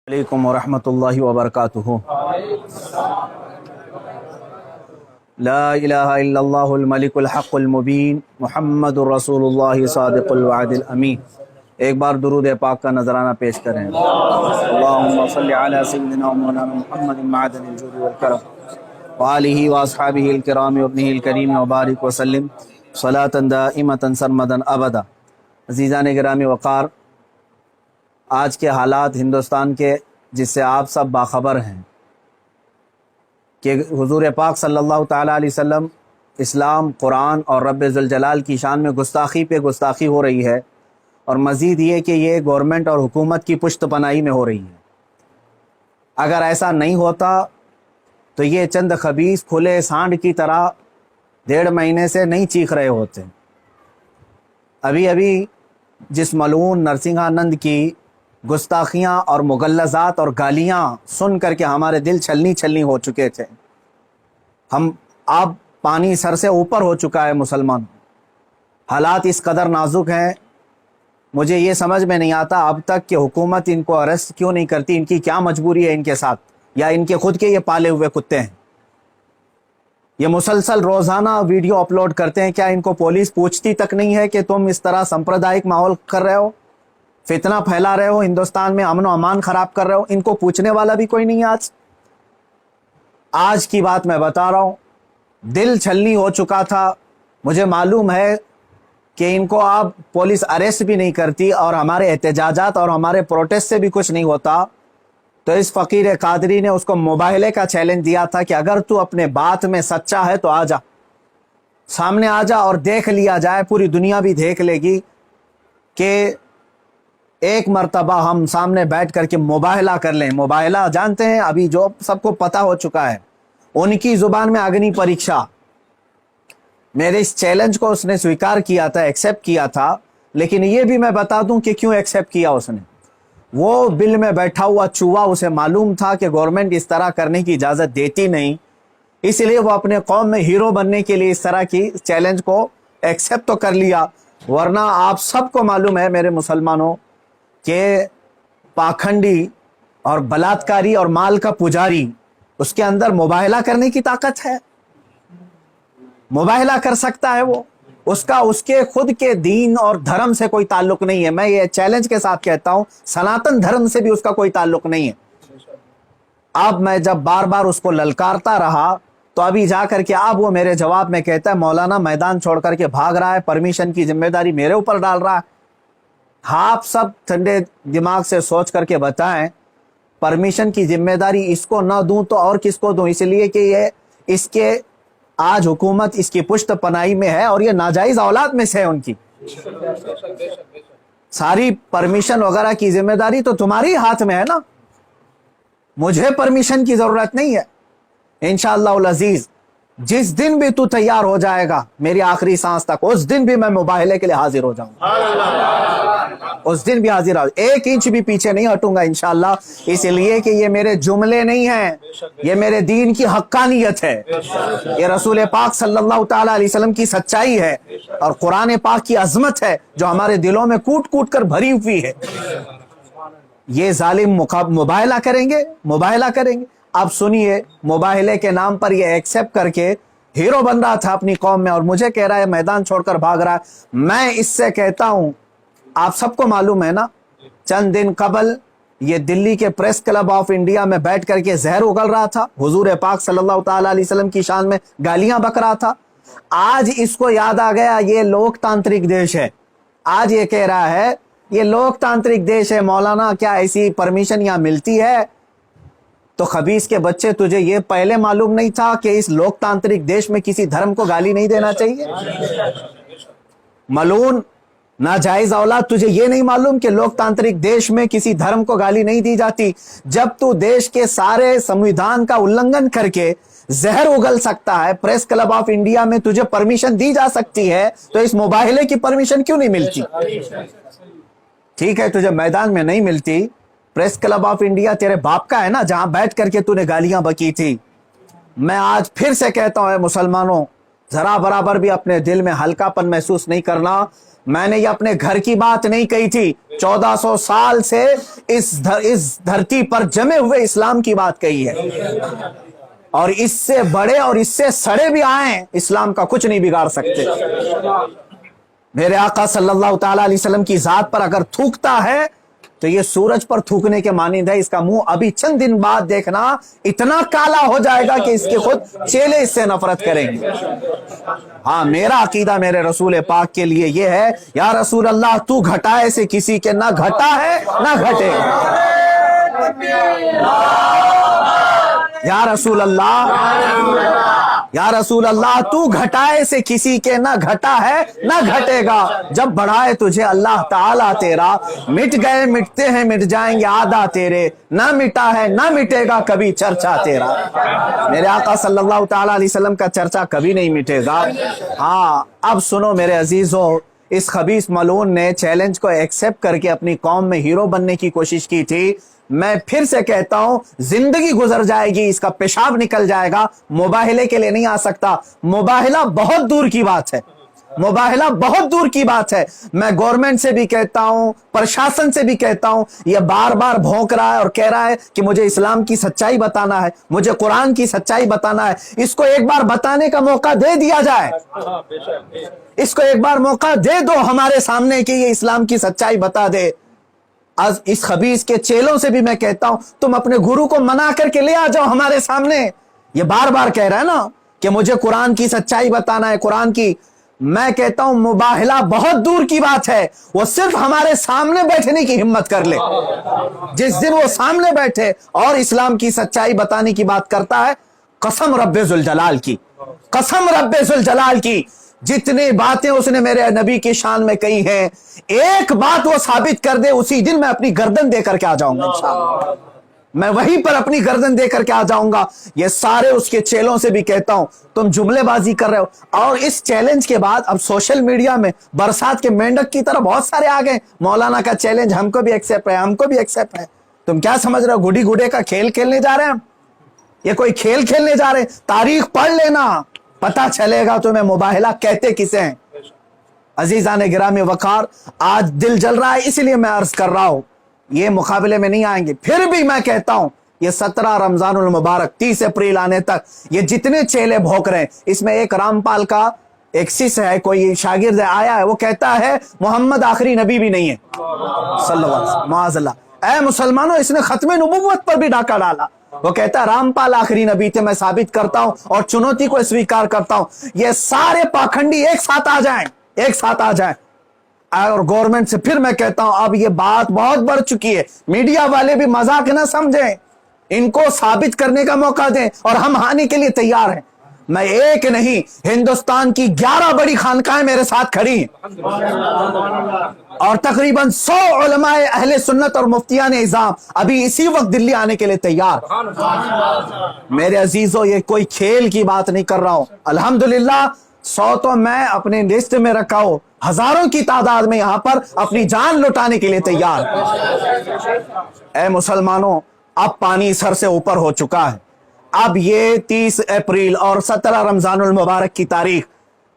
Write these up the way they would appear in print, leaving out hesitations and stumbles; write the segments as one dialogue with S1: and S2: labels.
S1: علیکم ورحمۃ اللہ وبرکاتہ۔ لا الہ الا اللہ الملک الحق المبین محمد الرسول اللہ صادق الوعد الامین۔ ایک بار درود پاک کا نذرانہ پیش کریں۔ اللہم صلی علی سیدنا مولانا محمد معدن الجود والکرم وآلہ واصحابہ الکرام وابنہ الکریم وبارک وسلم صلاۃ دائمۃ سرمدا ابدا۔ عزیزان گرامی وقار، آج کے حالات ہندوستان کے جس سے آپ سب باخبر ہیں کہ حضور پاک صلی اللہ تعالیٰ علیہ وسلم، اسلام، قرآن اور رب ذوالجلال کی شان میں گستاخی پہ گستاخی ہو رہی ہے، اور مزید یہ کہ یہ گورنمنٹ اور حکومت کی پشت پناہی میں ہو رہی ہے۔ اگر ایسا نہیں ہوتا تو یہ چند خبیث کھلے سانڈ کی طرح 1.5 مہینے سے نہیں چیخ رہے ہوتے۔ ابھی جس ملعون نرسنگھانند کی گستاخیاں اور مغلظات اور گالیاں سن کر کے ہمارے دل چھلنی ہو چکے تھے، اب پانی سر سے اوپر ہو چکا ہے مسلمان۔ حالات اس قدر نازک ہیں، مجھے یہ سمجھ میں نہیں آتا اب تک کہ حکومت ان کو اریسٹ کیوں نہیں کرتی۔ ان کی کیا مجبوری ہے ان کے ساتھ، یا ان کے خود کے یہ پالے ہوئے کتے ہیں؟ یہ مسلسل روزانہ ویڈیو اپلوڈ کرتے ہیں، کیا ان کو پولیس پوچھتی تک نہیں ہے کہ تم اس طرح سمپردائک ماحول کر رہے ہو، فتنہ پھیلا رہے ہو، ہندوستان میں امن و امان خراب کر رہے ہو؟ ان کو پوچھنے والا بھی کوئی نہیں ہے۔ آج کی بات میں بتا رہا ہوں، دل چھلنی ہو چکا تھا۔ مجھے معلوم ہے کہ ان کو اب پولیس اریسٹ بھی نہیں کرتی اور ہمارے احتجاجات اور ہمارے پروٹیسٹ سے بھی کچھ نہیں ہوتا، تو اس فقیر قادری نے اس کو مباہلے کا چیلنج دیا تھا کہ اگر تو اپنے بات میں سچا ہے تو آ جا، سامنے آ جا اور دیکھ لیا جائے، پوری دنیا بھی دیکھ لے گی کہ ایک مرتبہ ہم سامنے بیٹھ کر کے مباہلہ کر لیں۔ مباہلہ جانتے ہیں، ابھی جو سب کو پتہ ہو چکا ہے، ان کی زبان میں اگنی پریکشا۔ میرے اس چیلنج کو اس نے سویکار کیا تھا، ایکسیپٹ کیا تھا، لیکن یہ بھی میں بتا دوں کہ کیوں ایکسیپٹ کیا اس نے۔ وہ بل میں بیٹھا ہوا چوہا، اسے معلوم تھا کہ گورنمنٹ اس طرح کرنے کی اجازت دیتی نہیں، اس لیے وہ اپنے قوم میں ہیرو بننے کے لیے اس طرح کی چیلنج کو ایکسیپٹ تو کر لیا۔ ورنہ آپ سب کو معلوم ہے میرے مسلمانوں کہ پاکھنڈی اور بلاتکاری اور مال کا پجاری، اس کے اندر مباہلہ کرنے کی طاقت ہے، مباہلہ کر سکتا ہے وہ۔ اس کے خود کے دین اور دھرم سے کوئی تعلق نہیں ہے۔ میں یہ چیلنج کے ساتھ کہتا ہوں، سناتن دھرم سے بھی اس کا کوئی تعلق نہیں ہے۔ اب میں جب بار بار اس کو للکارتا رہا تو ابھی جا کر کے اب وہ میرے جواب میں کہتا ہے مولانا میدان چھوڑ کر کے بھاگ رہا ہے، پرمیشن کی ذمہ داری میرے اوپر ڈال رہا ہے۔ آپ سب ٹھنڈے دماغ سے سوچ کر کے بتائیں، پرمیشن کی ذمہ داری اس کو نہ دوں تو اور کس کو دوں؟ اس لیے کہ یہ اس کے آج حکومت اس کی پشت پناہی میں ہے اور یہ ناجائز اولاد میں سے ہے ان کی۔ ساری پرمیشن وغیرہ کی ذمہ داری تو تمہاری ہاتھ میں ہے نا، مجھے پرمیشن کی ضرورت نہیں ہے۔ انشاءاللہ العزیز جس دن بھی تو تیار ہو جائے گا میری آخری سانس تک، اس دن بھی میں مباہلے کے لیے حاضر ہو جاؤں گا، اس دن بھی حاضر ہوں، 1 انچ بھی پیچھے نہیں ہٹوں گا انشاءاللہ۔ اس لیے کہ یہ میرے جملے نہیں ہیں، یہ میرے دین کی حقانیت ہے، یہ رسول پاک صلی اللہ تعالیٰ علیہ وسلم کی سچائی ہے، اور قرآن پاک کی عظمت ہے جو ہمارے دلوں میں کوٹ کوٹ کر بھری ہوئی ہے۔ یہ ظالم مباہلہ کریں گے۔ اب سنیے، مباہلے کے نام پر یہ ایکسیپٹ کر کے ہیرو بن رہا تھا اپنی قوم میں، اور مجھے کہہ رہا ہے میدان چھوڑ کر بھاگ رہا ہے۔ میں اس سے کہتا ہوں، آپ سب کو معلوم ہے نا، چند دن قبل یہ دلی کے پریس کلب آف انڈیا میں بیٹھ کر کے زہر اگل رہا تھا، حضور پاک صلی اللہ تعالیٰ علیہ وسلم کی شان میں گالیاں بک رہا تھا۔ آج اس کو یاد آ گیا یہ لوک تانترک دیش ہے، آج یہ کہہ رہا ہے یہ لوک تانترک دیش ہے، مولانا کیا ایسی پرمیشن یہاں ملتی ہے؟ تو خبیث کے بچے، تجھے یہ پہلے معلوم نہیں تھا کہ اس لوک تانترک دیش میں کسی دھرم کو گالی نہیں دینا چاہیے؟ ملعون ناجائز اولاد، تجھے یہ نہیں معلوم کہ لوک تانترک دیش میں کسی دھرم کو گالی نہیں دی جاتی؟ جب تو دیش کے سارے سمویدھان کا النگھن کر کے زہر اگل سکتا ہے، پریس کلب آف انڈیا میں تجھے پرمیشن دی جا سکتی ہے، تو اس مباہلے کی پرمیشن کیوں نہیں ملتی؟ ٹھیک ہے، تجھے میدان میں نہیں ملتی، پریس کلب آف انڈیا تیرے باپ کا ہے نا، جہاں بیٹھ کر کے تو نے گالیاں بکی تھی۔ میں آج پھر سے کہتا ہوں، اے مسلمانوں، जरा बराबर भी अपने दिल में हल्कापन महसूस नहीं करना। मैंने ये अपने घर की बात नहीं कही थी, 1400 साल से इस धरती पर जमे हुए इस्लाम की बात कही है, और इससे बड़े और इससे सड़े भी आए इस्लाम का कुछ नहीं बिगाड़ सकते। मेरे आका सल्लल्लाहु ताला अलैहि वसल्लम की जात पर अगर थूकता है तो ये सूरज पर थूकने के मानिंद है। इसका मुंह अभी चंद दिन बाद देखना इतना काला हो जाएगा कि इसके खुद चेले इससे नफरत करेंगे। हाँ, मेरा अकीदा मेरे रसूल पाक के लिए ये है, या रसूल अल्लाह तू घटाए से किसी के ना घटा है ना घटे। या रसूल अल्लाह, या रसूल अल्लाह तू घटाए से किसी के ना घटा है ना घटेगा। जब बढ़ाए तुझे अल्लाह ताला तेरा, मिट गए मिटते हैं मिट जाएंगे आदा तेरे, ना मिटा है ना मिटेगा कभी चर्चा तेरा। मेरे आका सल्लल्लाहु ताला अलैहि वसल्लम का चर्चा कभी नहीं मिटेगा। हाँ, अब सुनो मेरे अजीजों, इस खबीस मलून ने चैलेंज को एक्सेप्ट करके अपनी कौम में हीरो बनने की कोशिश की थी। मैं फिर से कहता हूं, जिंदगी गुजर जाएगी, इसका पेशाब निकल जाएगा, मुबाहिले के लिए नहीं आ सकता। मुबाहिला बहुत दूर की बात है, मुबाहिला बहुत दूर की बात है। मैं गवर्नमेंट से भी कहता हूं, प्रशासन से भी कहता हूं, यह बार बार भौंक रहा है और कह रहा है कि मुझे इस्लाम की सच्चाई बताना है, मुझे कुरान की सच्चाई बताना है। इसको एक बार बताने का मौका दे दिया जाए, इसको एक बार मौका दे दो हमारे सामने कि ये इस्लाम की सच्चाई बता दे। आज इस खबीस के चेलों से भी मैं कहता हूं, तुम अपने गुरु को मना करके ले आ जाओ हमारे सामने। ये बार बार कह रहा है ना कि मुझे कुरान की सच्चाई बताना है, कुरान की। मैं कहता हूं मुबाहिला बहुत दूर की बात है, वो सिर्फ हमारे सामने बैठने की हिम्मत कर ले। जिस दिन वो सामने बैठे और इस्लाम की सच्चाई बताने की बात करता है, कसम रब्बे जुल जलाल की, कसम रब्बे जुल जलाल की, जितनी बातें उसने मेरे नबी की शान में कही हैं, एक बात वो साबित कर दे, उसी दिन मैं अपनी गर्दन दे करके आ जाऊंगा इंशाअल्लाह। मैं वहीं पर अपनी गर्दन दे करके आ जाऊंगा। ये सारे उसके चेलों से भी कहता हूं, तुम जुमलेबाजी कर रहे हो। और इस चैलेंज के बाद अब सोशल मीडिया में बरसात के मेंढक की तरह बहुत सारे आ गए, मौलाना का चैलेंज हमको भी एक्सेप्ट है, हमको भी एक्सेप्ट है। तुम क्या समझ रहे हो, गुडी गुडे का खेल खेलने जा रहे हैं? ये कोई खेल खेलने जा रहे हैं? तारीख पढ़ लेना, पता चलेगा तुम्हें मुबाहिला कहते किसे हैं। अजीजान गिरामी वकार, आज दिल जल रहा है इसलिए मैं अर्ज कर रहा हूं, ये मुकाबले में नहीं आएंगे। फिर भी मैं कहता हूं, ये 17 रमजानुल मुबारक 30 अप्रैल आने तक ये जितने चेले भौंक रहे हैं, इसमें एक रामपाल का एक शिष्य है, कोई शागिर्द आया है, वो कहता है मोहम्मद आखिरी नबी भी नहीं है सल्लल्लाहु अलैहि वसल्लम। माअज़ल्लाह। ऐ मुसलमानों, इसने खत्मे नबुव्वत पर भी डाका डाला। वो कहता है रामपाल आखिरी नबी थे, मैं साबित करता हूं और चुनौती को स्वीकार करता हूं। ये सारे पाखंडी एक साथ आ जाएं, एक साथ आ जाएं। और गवर्नमेंट से फिर मैं कहता हूं, अब ये बात बहुत बढ़ चुकी है, मीडिया वाले भी मजाक ना समझें, इनको साबित करने का मौका दें और हम हानि के लिए तैयार हैं। मैं एक नहीं, हिंदुस्तान की 11 बड़ी खानकाएं मेरे साथ खड़ी हैं और तकरीबन 100 उलमाए अहले सुन्नत और मुफ्तियान इज़ाम अभी इसी वक्त दिल्ली आने के लिए तैयार। मेरे अजीजों, ये कोई खेल की बात नहीं कर रहा हूं। अल्हम्दुलिल्लाह 100 तो मैं अपने लिस्ट में रखा हूं, हजारों की तादाद में यहां पर अपनी जान लुटाने के लिए तैयार। ऐ मुसलमानों, अब पानी सर से ऊपर हो चुका है। अब ये 30 अप्रैल और 17 रमजानुल मुबारक की तारीख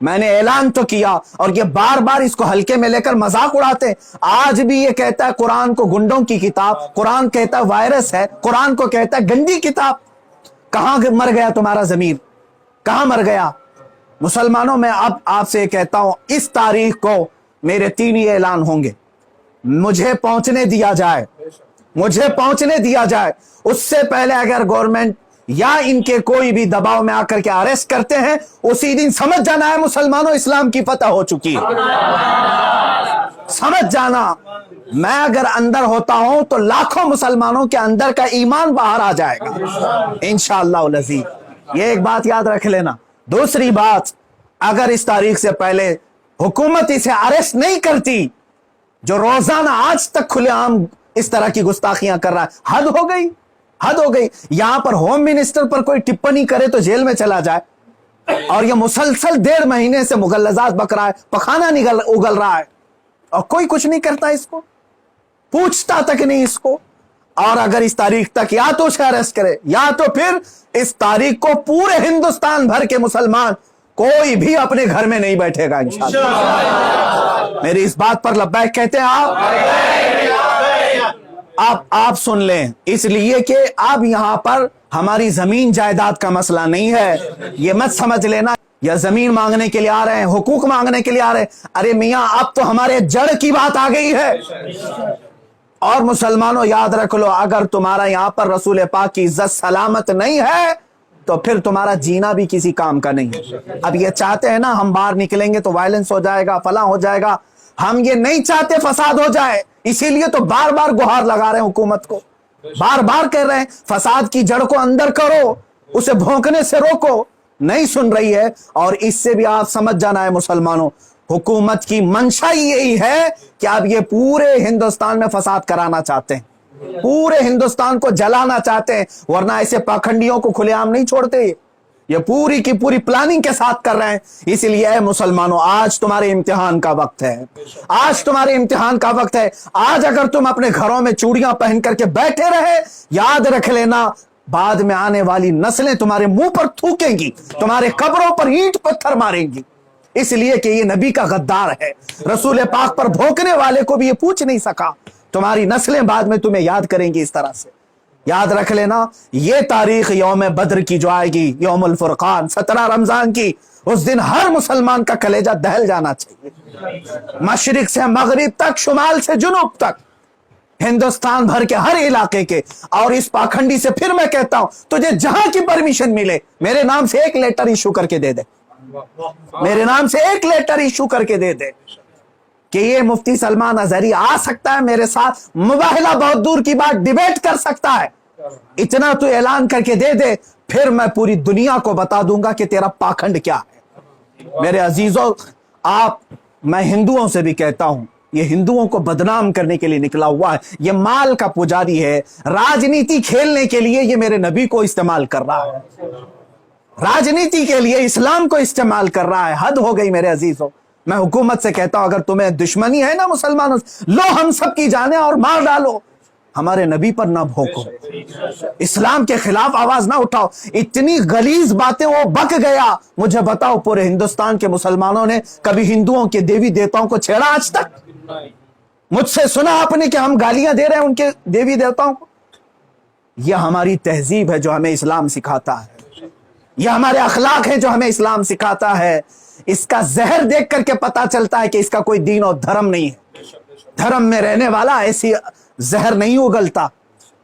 S1: मैंने ऐलान तो किया, और ये बार बार इसको हल्के में लेकर मजाक उड़ाते। आज भी ये कहता है कुरान को गुंडों की किताब, कुरान कहता है वायरस है, कुरान को कहता है गंदी किताब। कहां मर गया तुम्हारा जमीर, कहां मर गया? मुसलमानों, मैं अब आपसे कहता हूं, इस तारीख को मेरे 3 ही ऐलान होंगे, मुझे पहुंचने दिया जाए, मुझे पहुंचने दिया जाए। उससे पहले अगर गवर्नमेंट या इनके कोई भी दबाव में आकर के अरेस्ट करते हैं, उसी दिन समझ जाना है मुसलमानों, इस्लाम की फतह हो चुकी है। समझ जाना, मैं अगर अंदर होता हूं तो लाखों मुसलमानों के अंदर का ईमान बाहर आ जाएगा इंशाअल्लाह अज़ीज़। ये एक बात याद रख लेना। दूसरी बात, अगर इस तारीख से पहले हुकूमत इसे अरेस्ट नहीं करती, जो रोजाना आज तक खुलेआम इस तरह की गुस्ताखियां कर रहा है, हद हो गई, हद हो गई। यहां पर होम मिनिस्टर पर कोई टिप्पणी करे तो जेल में चला जाए, और यह मुसलसल 1.5 महीने से मुगल्लजात बक रहा है, पखाना उगल रहा है, और कोई कुछ नहीं करता, इसको पूछता तक नहीं इसको। और अगर इस तारीख तक या तो उसे अरेस्ट करे, या तो फिर इस तारीख को पूरे हिंदुस्तान भर के मुसलमान कोई भी अपने घर में नहीं बैठेगा इंशाअल्लाह। मेरी इस बात पर लब्बैक कहते हैं आप सुन लें, इसलिए कि अब यहां पर हमारी जमीन जायदाद का मसला नहीं है। ये मत समझ लेना या जमीन मांगने के लिए आ रहे हैं, हुकूक मांगने के लिए आ रहे हैं। अरे मियां, अब तो हमारे जड़ की बात आ गई है। और मुसलमानों याद रख लो, अगर तुम्हारा यहां पर रसूल पाक की इज्जत सलामत नहीं है तो फिर तुम्हारा जीना भी किसी काम का नहीं है। अब ये चाहते हैं ना हम बाहर निकलेंगे तो वायलेंस हो जाएगा, फला हो जाएगा। हम ये नहीं चाहते फसाद हो जाए, इसीलिए तो बार बार गुहार लगा रहे हैं हुकूमत को, बार बार कह रहे हैं फसाद की जड़ को अंदर करो, उसे भौंकने से रोको। नहीं सुन रही है। और इससे भी आप समझ जाना है मुसलमानों, हुकूमत की मंशा ही यही है कि आप ये पूरे हिंदुस्तान में फसाद कराना चाहते हैं, पूरे हिंदुस्तान को जलाना चाहते हैं, वरना ऐसे पाखंडियों को खुलेआम नहीं छोड़ते। ये पूरी की पूरी प्लानिंग के साथ कर रहे हैं। इसलिए मुसलमानों, आज तुम्हारे इम्तिहान का वक्त है, आज तुम्हारे इम्तिहान का वक्त है। आज अगर तुम अपने घरों में चूड़ियां पहन करके बैठे रहे, याद रख लेना बाद में आने वाली नस्लें तुम्हारे मुंह पर थूकेंगी, तुम्हारे कब्रों पर ईंट पत्थर मारेंगी। इसलिए कि ये नबी का गद्दार है, रसूल पाक पर भोंकने वाले को भी ये पूछ नहीं सका। तुम्हारी नस्लें बाद में तुम्हें याद करेंगी इस तरह से। याद रख लेना, ये तारीख यौम बद्र की जो आएगी, यौमुल फुरकान 17 रमजान की, उस दिन हर मुसलमान का कलेजा दहल जाना चाहिए। मशरिक से मगरिब तक, शुमाल से जुनूब तक, हिंदुस्तान भर के हर इलाके के। और इस पाखंडी से फिर मैं कहता हूं, तुझे जहां की परमिशन मिले मेरे नाम से एक लेटर इशू करके दे दे, मेरे नाम से एक लेटर इशू करके दे दे कि ये मुफ्ती सलमान अजहरी आ सकता है मेरे साथ, मुबाहिला बहुत दूर की बात, डिबेट कर सकता है। इतना तू ऐलान करके दे दे, फिर मैं पूरी दुनिया को बता दूंगा कि तेरा पाखंड क्या है। मेरे अजीजों, मैं हिंदुओं से भी कहता हूं, ये हिंदुओं को बदनाम करने के लिए निकला हुआ है, ये माल का पुजारी है, राजनीति खेलने के लिए ये मेरे नबी को इस्तेमाल कर रहा है, राजनीति के लिए इस्लाम को इस्तेमाल कर रहा है। हद हो गई मेरे अजीजों। मैं हुकूमत से कहता हूं, अगर तुम्हें दुश्मनी है ना मुसलमानों से, लो हम सब की जाने और मार डालो, हमारे नबी पर ना भोंको, इस्लाम के खिलाफ आवाज ना उठाओ। इतनी गलीज बातें वो बक गया। मुझे बताओ, पूरे हिंदुस्तान के मुसलमानों ने कभी हिंदुओं के देवी देवताओं को छेड़ा आज तक? मुझसे सुना आपने कि हम गालियां दे रहे हैं उनके देवी देवताओं को? यह हमारी तहजीब है जो हमें इस्लाम सिखाता है, यह हमारे अखलाक है जो हमें इस्लाम सिखाता है। इसका जहर देख करके पता चलता है कि इसका कोई दीन और धर्म नहीं है। धर्म में रहने वाला ऐसी जहर नहीं उगलता।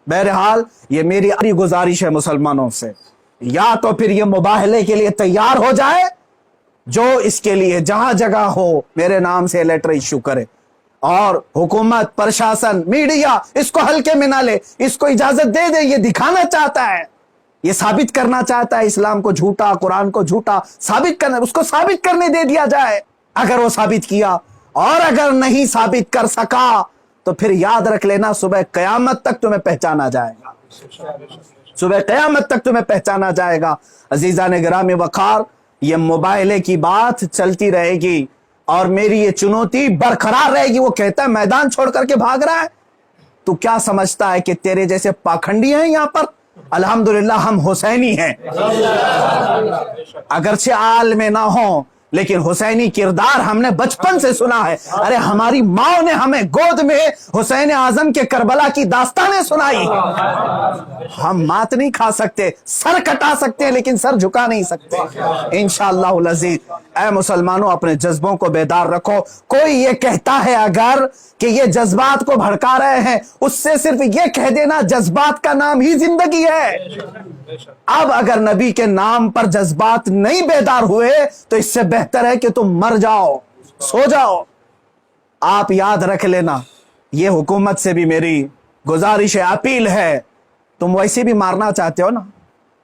S1: बहरहाल, ये मेरी गुजारिश है मुसलमानों से, या तो फिर ये मुबाहले के लिए तैयार हो जाए, जो इसके लिए जहां जगह हो मेरे नाम से लेटर इश्यू करे, और हुकूमत, प्रशासन, मीडिया इसको हल्के में ना ले, इसको इजाजत दे दे। ये दिखाना चाहता है, ये साबित करना चाहता है इस्लाम को झूठा, कुरान को झूठा साबित करना, उसको साबित करने दे दिया जाए। अगर वो साबित किया, और अगर नहीं साबित कर सका, तो फिर याद रख लेना, सुबह कयामत तक तुम्हें पहचाना जाएगा, सुबह कयामत तक तुम्हें पहचाना जाएगा। अजीजान गिरामी वकार, ये मुबाहले की बात चलती रहेगी और मेरी ये चुनौती बरकरार रहेगी। वो कहता है मैदान छोड़ करके भाग रहा है, तू क्या समझता है कि तेरे जैसे पाखंडी हैं यहां पर? अल्हम्दुलिल्लाह हम हुसैनी हैं, अगरचे आल में ना हो, लेकिन हुसैनी किरदार हमने बचपन से सुना है। अरे हमारी माँ ने हमें गोद में हुसैन आजम के करबला की दास्तानें सुनाई। हम मात नहीं खा सकते, सर कटा सकते हैं, लेकिन सर झुका नहीं सकते इंशाअल्लाह अज़ीज़। ऐ मुसलमानों, अपने जज्बों को बेदार रखो। कोई ये कहता है अगर कि ये जज्बात को भड़का रहे हैं, उससे सिर्फ ये कह देना जज्बात का नाम ही जिंदगी है। अब अगर नबी के नाम पर जज्बात नहीं बेदार हुए तो इससे बेहतर है कि तुम मर जाओ, सो जाओ। आप याद रख लेना, ये हुकूमत से भी मेरी गुजारिश है, अपील है, तुम वैसे भी मारना चाहते हो ना,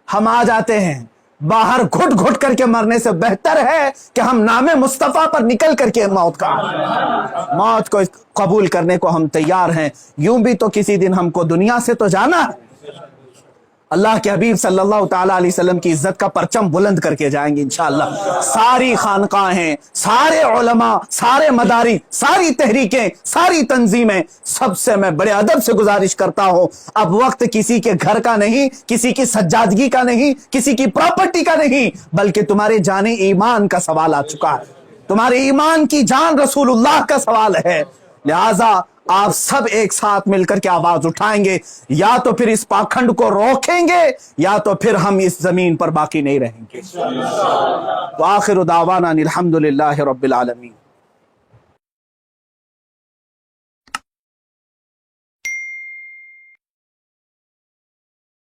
S1: हम आ जाते हैं। बाहर घुट घुट करके मरने से बेहतर है कि हम नामे मुस्तफा पर निकल करके मौत को कबूल करने को हम तैयार हैं। यूं भी तो किसी दिन हमको दुनिया से तो जाना है। अल्लाह के हबीब सल्लल्लाहु ताला अलैहि वसल्लम की इज्जत का परचम बुलंद करके जाएंगे इंशाअल्लाह। सारी खानकाहें, सारे उलमा, सारे मदारी, सारी तहरीकें, सारी तंजीमें, सबसे मैं बड़े अदब से गुजारिश करता हूं, अब वक्त किसी के घर का नहीं, किसी की सज्जादगी का नहीं, किसी की प्रॉपर्टी का नहीं, बल्कि तुम्हारे जाने ईमान का सवाल आ चुका है। तुम्हारे ईमान की जान रसूलुल्लाह का सवाल है। लिहाजा आप सब एक साथ मिलकर के आवाज उठाएंगे, या तो फिर इस पाखंड को रोकेंगे, या तो फिर हम इस जमीन पर बाकी नहीं रहेंगे। तो आखिर दावाना अनिल हम्दुलिल्लाहि रब्बिल आलमीन।